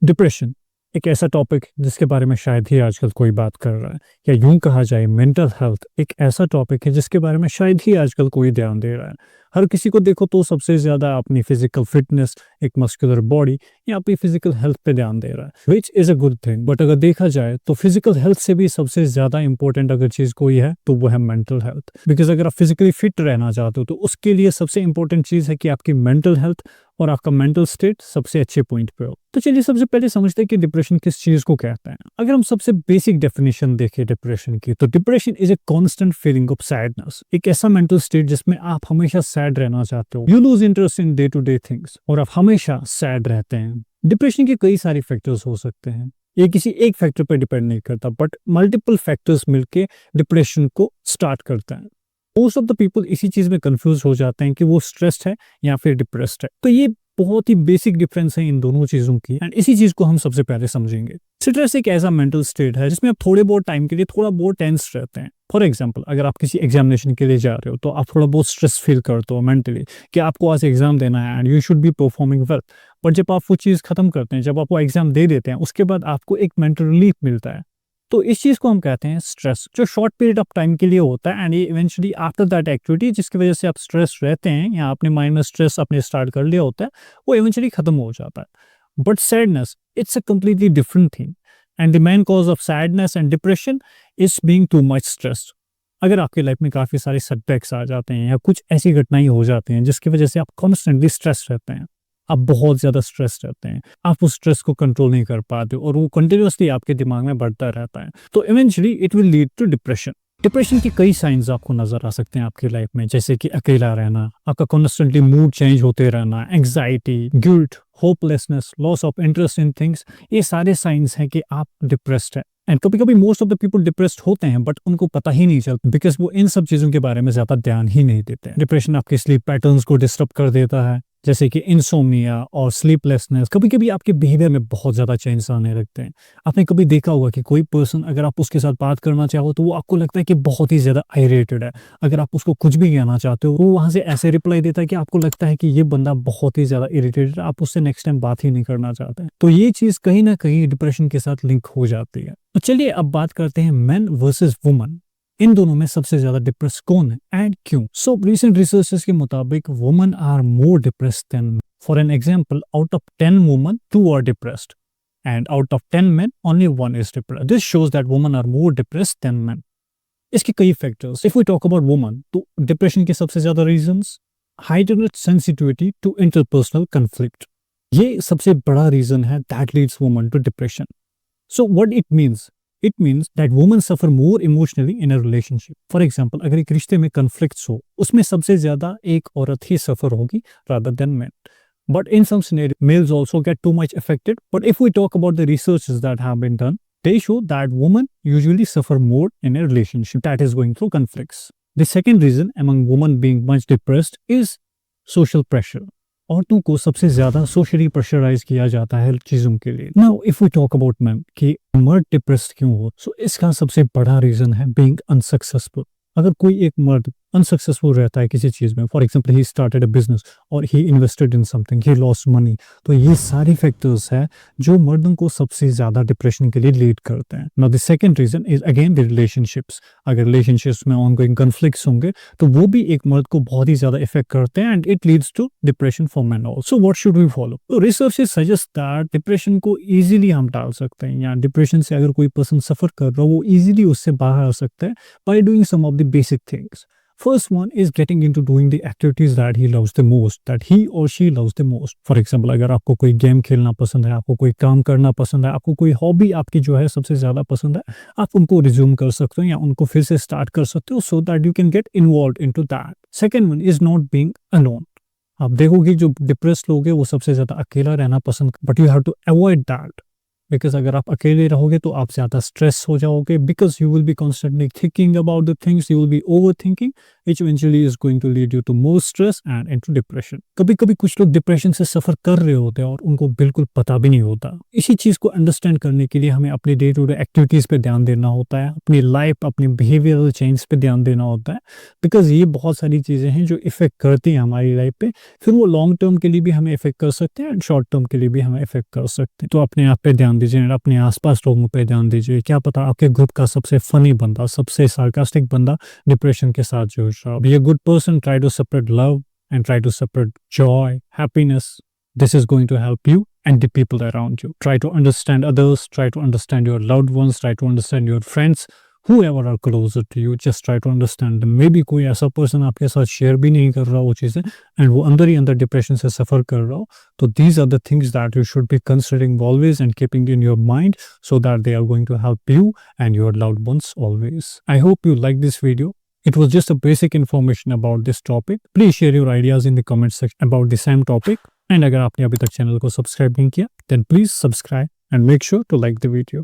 Depression एक ऐसा topic जिसके बारे में शायद ही आजकल कोई बात कर रहा है, या यूं कहा जाए मेंटल हेल्थ एक ऐसा टॉपिक है जिसके बारे में शायद ही आजकल कोई ध्यान दे रहा है। हर किसी को देखो तो सबसे ज्यादा अपनी फिजिकल फिटनेस, एक मस्कुलर बॉडी या अपनी फिजिकल हेल्थ पे ध्यान दे रहा है, which is a good thing. But अगर देखा जाए तो फिजिकल हेल्थ से भी सबसे ज्यादा इंपॉर्टेंट अगर चीज कोई है तो वो है मेंटल हेल्थ। बिकॉज अगर आप फिजिकली फिट रहना चाहते हो तो उसके लिए सबसे इंपॉर्टेंट चीज है कि आपकी मेंटल हेल्थ और आपका मेंटल स्टेट सबसे अच्छे पॉइंट पे हो। तो चलिए सबसे पहले समझते हैं कि डिप्रेशन किस चीज को कहते हैं। अगर हम सबसे बेसिक डेफिनेशन देखें डिप्रेशन की, तो depression is a constant feeling of sadness, एक ऐसा मेंटल स्टेट जिसमें आप हमेशा सैड रहना चाहते हो, you lose interest in day to day things और आप हमेशा सैड रहते हैं। डिप्रेशन के कई सारे फैक्टर्स हो सकते हैं, ये किसी एक फैक्टर पर डिपेंड नहीं करता, बट मल्टीपल फैक्टर्स मिलके डिप्रेशन को स्टार्ट करता है। मोस्ट ऑफ द पीपल इसी चीज में कंफ्यूज हो जाते हैं कि वो स्ट्रेस्ड है या फिर डिप्रेस्ड है। तो ये बहुत ही बेसिक डिफरेंस है इन दोनों चीजों की, एंड इसी चीज को हम सबसे पहले समझेंगे। स्ट्रेस एक ऐसा मेंटल स्टेट है जिसमें आप थोड़े बहुत टाइम के लिए थोड़ा बहुत टेंस रहते हैं। फॉर एग्जाम्पल, अगर आप किसी एग्जामिनेशन के लिए जा रहे हो तो आप थोड़ा बहुत स्ट्रेस फील करते हो मेंटली कि आपको आज एग्जाम देना है and you should be performing well. But जब आप वो चीज खत्म करते हैं, जब आप वो एग्जाम दे देते हैं, उसके बाद आपको एक मेंटल रिलीफ मिलता है। तो इस चीज को हम कहते हैं स्ट्रेस, जो शॉर्ट पीरियड ऑफ टाइम के लिए होता है एंड ये इवेंचुअली आफ्टर दैट एक्टिविटी जिसकी वजह से आप स्ट्रेस रहते हैं या अपने माइंड में स्ट्रेस अपने स्टार्ट कर लिया होता है, वो इवेंचुअली खत्म हो जाता है। But sadness it's a completely different thing, and the main cause of sadness and depression is being too much stress. अगर आपकी लाइफ में काफी सारे सेटबैक्स आ जाते हैं या कुछ ऐसी घटनाएं हो जाती हैं जिसकी वजह से आप कॉन्स्टेंटली स्ट्रेस रहते हैं, आप बहुत ज्यादा स्ट्रेस रहते हैं, आप उस स्ट्रेस को कंट्रोल नहीं कर पाते और वो कंटिन्यूअसली आपके दिमाग में बढ़ता रहता है, तो eventually it will lead to depression. Depression के कई साइंस आपको नजर आ सकते हैं आपकी लाइफ में, जैसे कि अकेला रहना, आपका कॉन्स्टेंटली मूड चेंज होते रहना, anxiety, guilt, hopelessness, loss of interest in things, ये सारे साइंस हैं कि आप डिप्रेस्ड है। एंड कभी कभी most of the people depressed होते हैं बट उनको पता ही नहीं चलता, बिकॉज वो इन सब चीजों के बारे में ज्यादा ध्यान ही नहीं देते हैं। डिप्रेशन आपके स्लीप पैटर्न्स को डिस्टर्ब कर देता है, जैसे कि इंसोम्निया और स्लीपलेसनेस। कभी कभी आपके बिहेवियर में बहुत ज्यादा चेंज आने लगते हैं। आपने कभी देखा होगा कि कोई पर्सन अगर आप उसके साथ बात करना चाहो तो वो आपको लगता है कि बहुत ही ज्यादा आयरेटेड है। अगर आप उसको कुछ भी कहना चाहते हो वो वहां से ऐसे रिप्लाई देता है कि आपको लगता है कि ये बंदा बहुत ही ज्यादा इरिटेटेड है, आप उससे नेक्स्ट टाइम बात ही नहीं करना चाहते। तो ये चीज कहीं ना कहीं डिप्रेशन के साथ लिंक हो जाती है। तो चलिए अब बात करते हैं मेन वर्सेस वुमन, इन दोनों में सबसे ज्यादा डिप्रेस कौन है एंड क्यों। सो रिसेंट रिसर्चेस के मुताबिक women are more depressed than men. For an example, out of 10 women 2 are depressed and out of 10 men only 1 is depressed. This shows that women are more depressed than men. इसके कई factors, if we talk about women, तो depression के सबसे ज्यादा reasons, हाइटेड sensitivity to interpersonal conflict, ये सबसे बड़ा रीजन है that leads women to depression. So what it means? It means that women suffer more emotionally in a relationship. For example, अगर एक रिश्ते में conflicts हो, उसमें सबसे ज्यादा एक औरत ही suffer होगी rather than men. But in some scenarios, males also get too much affected. But if we talk about the researches that have been done, they show that women usually suffer more in a relationship that is going through conflicts. The second reason among women being much depressed is social pressure. औरतों को सबसे ज्यादा socially pressurise किया जाता है चीजों के लिए। Now if we talk about man कि मर्द डिप्रेस्ड क्यों हो, सो इसका सबसे बड़ा रीजन है बीइंग अनसक्सेसफुल। अगर कोई एक मर्द अनसक्सेसफुल रहता है किसी चीज में, for example he started a business और he invested in something, he lost money, तो ये सारे फैक्टर्स हैं जो मर्दों को सबसे ज्यादा डिप्रेशन के लिए लीड करते हैं। Now the second reason is again the relationships. अगर रिलेशनशिप्स में ऑनगोइंग कॉन्फ्लिक्ट्स होंगे तो वो भी एक मर्द को बहुत ही ज्यादा इफेक्ट करते हैं and it leads to depression for men also. What should we follow? तो रिसर्चेस सजेस्ट दैट डिप्रेशन को इजीली हम टाल सकते हैं, या डिप्रेशन से अगर कोई पर्सन सफर कर रहा हो वो इजीली उससे बाहर आ सकता है by doing some of the basic things. First one is getting into doing the activities that he loves the most, that he or she loves the most. For example, अगर आपको कोई गेम खेलना पसंद है, आपको कोई काम करना पसंद है, आपको कोई हॉबी आपकी जो है सबसे ज्यादा पसंद है, आप उनको रिज्यूम कर सकते हो या उनको फिर से स्टार्ट कर सकते हो, so that you can get involved into that. Second one is not being alone. आप देखोगे जो डिप्रेस्ड लोग हैं वो सबसे ज्यादा अकेला रहना पसंद, but you have to avoid that. Because अगर आप अकेले रहोगे तो आप ज़्यादा स्ट्रेस हो जाओगे, because you will be constantly thinking about the things, you will be overthinking, which eventually is going to lead you to more stress and into depression. कभी-कभी कुछ लोग डिप्रेशन से सफ़र कर रहे होते हैं और उनको बिल्कुल पता भी नहीं होता। इसी चीज़ को अंडरस्टैंड करने के लिए हमें अपनी डे टू डे एक्टिविटीज़ पे ध्यान देना होता है, अपनी लाइफ़, अपनी बिहेवियरल चेंज पे ध्यान देना होता है, बिकॉज़ ये बहुत सारी चीज़ें हैं जो इफ़ेक्ट करती हैं हमारी लाइफ़ पे। फिर वो लॉन्ग टर्म के लिए भी हमें इफ़ेक्ट कर सकते हैं एंड शॉर्ट टर्म के लिए भी हमें इफ़ेक्ट कर सकते हैं। तो अपने आप पे ध्यान दीजिए, अपने आस-पास लोगों पे ध्यान दीजिए। क्या पता आपके ग्रुप का सबसे फ़नी बंदा, सबसे सार्कास्टिक बंदा डिप्रेशन के साथ जूझ रहा हो। Be a good person, try to separate love and try to separate joy, happiness. This is going to help you and the people around you. Try to understand others, try to understand your loved ones, try to understand your friends, whoever are closer to you, just try to understand them. Maybe कोई ऐसा person आपके साथ share भी नहीं कर रहा वो चीज़ें एंड वो अंदर ही अंदर डिप्रेशन से सफ़र कर रहा हो, तो these are the things that you should be considering always and keeping in your mind so that they are going to help you and your loved ones always. I hope you like this video. It was just a basic information about this topic. Please share your ideas in the comment section about the same topic. And अगर आपने अभी तक channel को subscribe नहीं किया then please subscribe and make sure to like the video.